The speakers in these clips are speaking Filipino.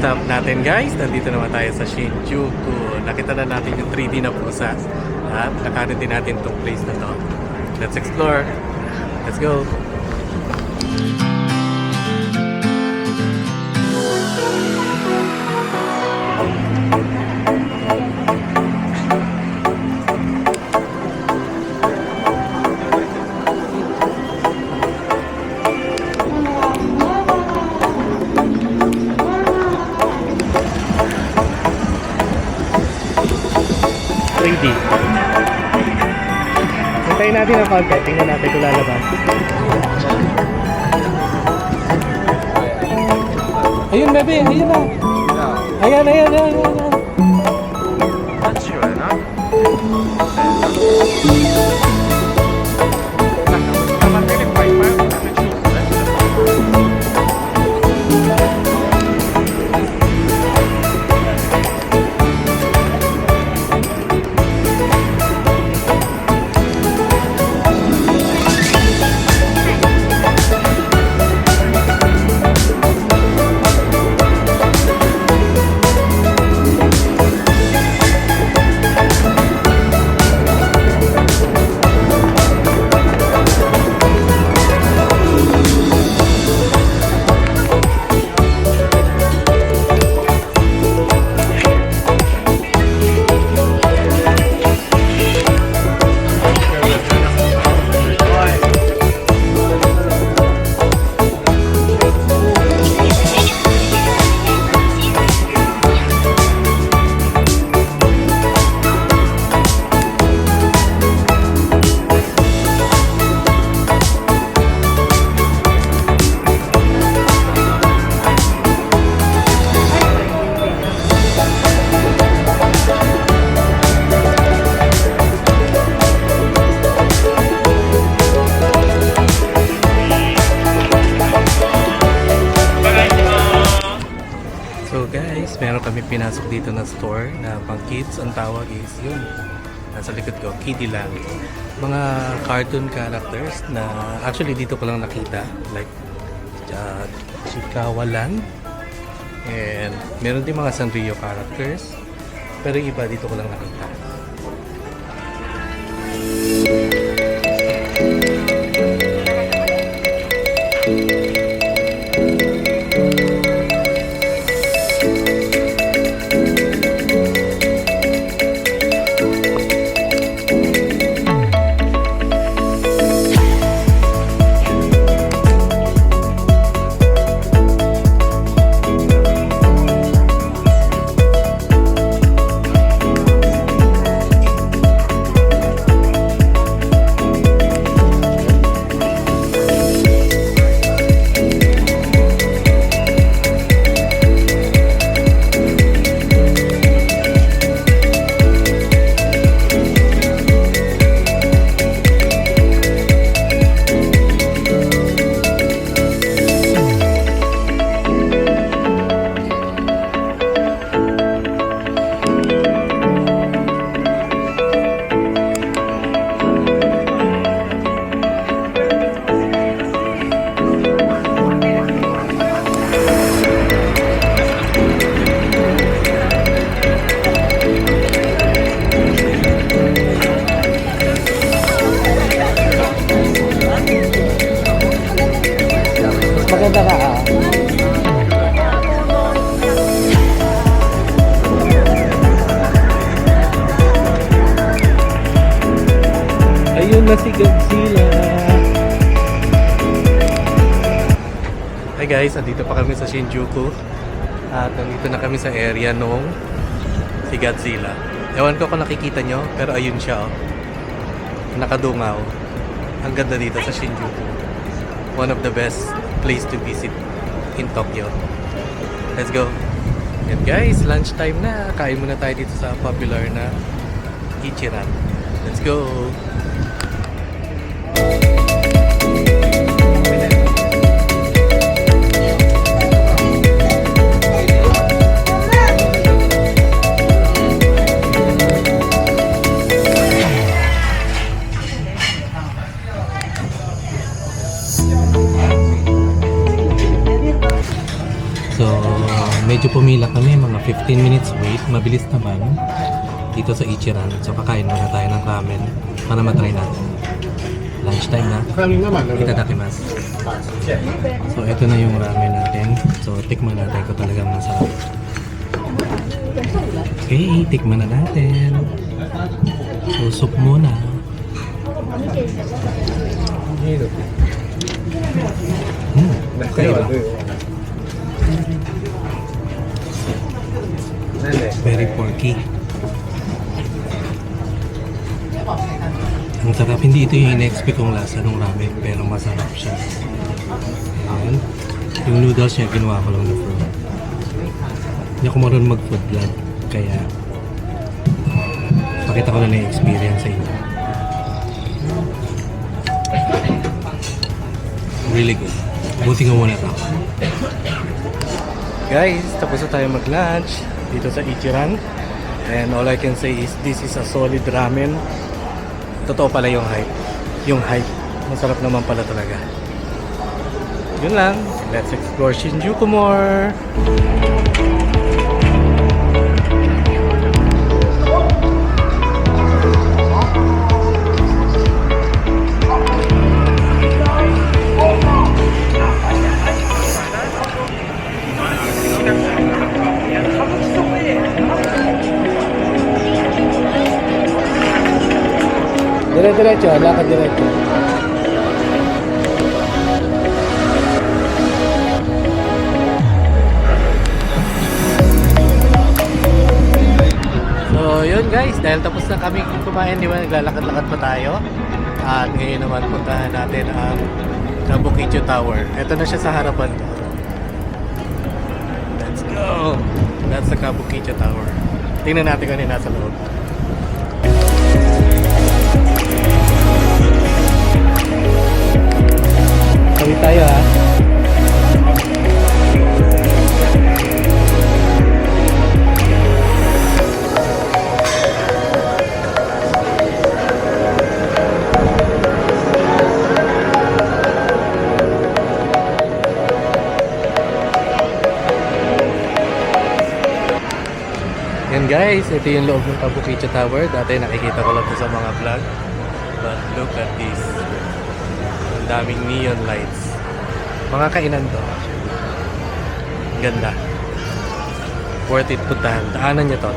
stop natin guys, nandito naman tayo sa Shinjuku. Nakita na natin yung 3D na pusa at nakarin din natin itong place na to. Let's explore. Let's go. Hintayin natin ang konti. Tingnan natin kung lalabas. Ayun, bebe. Ayun na. Ayan, ayan, ayan, ayan. So guys, meron kami pinasok dito na store na pang kids. Ang tawag is yun, nasa likod ko, Kiddyland. Mga cartoon characters na actually dito ko lang nakita, like Chiikawa Land, and meron din mga Sanrio characters, pero yung iba dito ko lang nakita. Maganda ka ah. Ayun na si Godzilla. Hi guys, andito pa kami sa Shinjuku. At nandito na kami sa area nung si Godzilla. Ewan ko kung nakikita nyo, pero ayun siya oh. Nakadungaw. Ang ganda dito sa Shinjuku. One of the best place to visit in Tokyo. Let's go. And guys, lunchtime na. Kain muna tayo dito sa popular na Ichiran. Let's go. medyo pumila kami, mga 15 minutes wait. Mabilis naman. Dito sa Ichiran. So kakain muna tayo ng ramen para matry natin. Lunchtime na. Itadakimasu. So ito na yung ramen natin. So tikman natin kung talagang masarap. Okay, tikman na natin. So soup muna. Okay ba? Very porky. Ang sarap. Hindi ito yung in-expect kong lasa ng ramen, pero masarap siya. Ayan. Yung noodles niya, ginawa ko lang na fruit. Hindi ako marunong mag-food vlog, kaya pakita ko na yung experience sa inyo. Really good. Buti nga muna ito. Guys, tapos na tayo mag-lunch dito sa Ichiran. And all I can say is this is a solid ramen. Totoo pala yung hype. Yung hype. Masarap naman pala talaga. Yun lang. Let's explore Shinjuku more. Dire-diretso, lakad diretso. So yun guys, dahil tapos na kami kumain, di ba, naglalakad-lakad pa tayo. At ngayon naman puntahan natin ang Kabukicho Tower. Ito na siya sa harapan ko. Let's go! That's the Kabukicho Tower. Tingnan natin kung ano yung nasa loob. Kawit tayo ha. Yan guys, ito yung loob ng Kabukicho Tower. Dati nakikita ko lang ito sa mga vlog. But look at this. Ang daming neon lights. Mga kainan to. Ganda. Worth it puntahan. Daanan niyo to.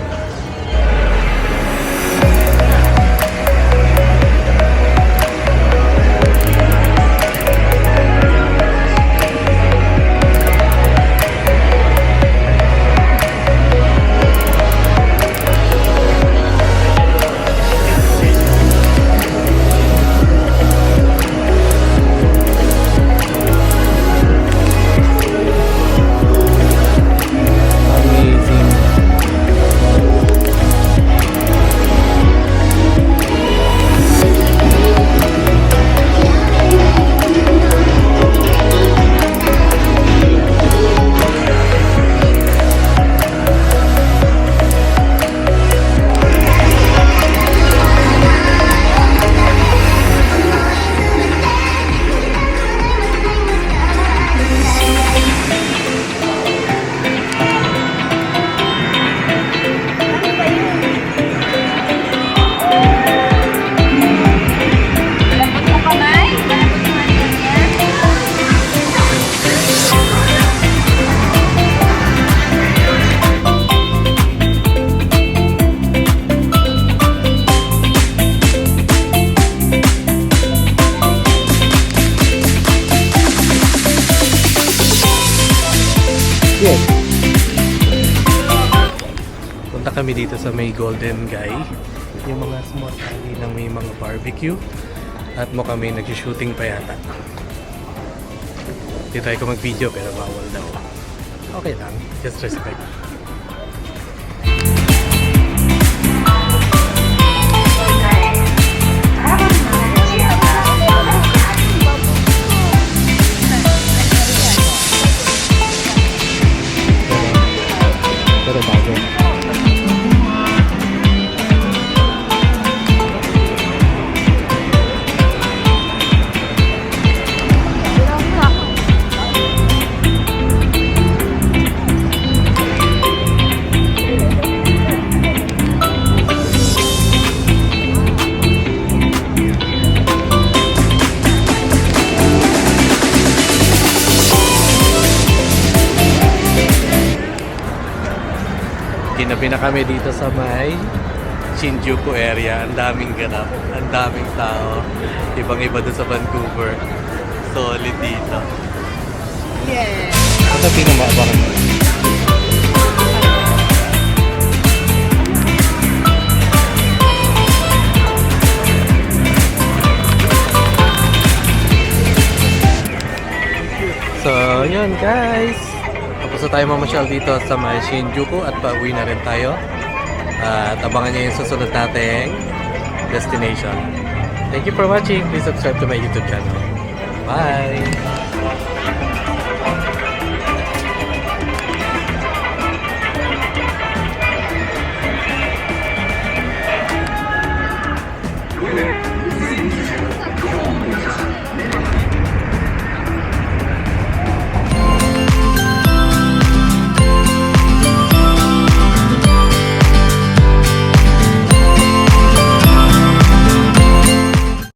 Yes. Punta kami dito sa may Golden Guy. Yung mga small alley na may mga barbecue. At mo kami nag-shooting pa yata. Hindi tayo ko mag-video pero bawal daw. Okay lang. Just respect. Pero bago. na kami dito sa may Shinjuku area. Ang daming ganap, ang daming tao. Ibang-iba doon sa Vancouver. Solid dito. Yeah. Ano pinamaabangan mo? So, yun guys. Tapos na tayo mamasyal dito sa may Shinjuku at pauwi na rin tayo. At abangan nyo yung susunod nating destination. Thank you for watching. Please subscribe to my YouTube channel. Bye!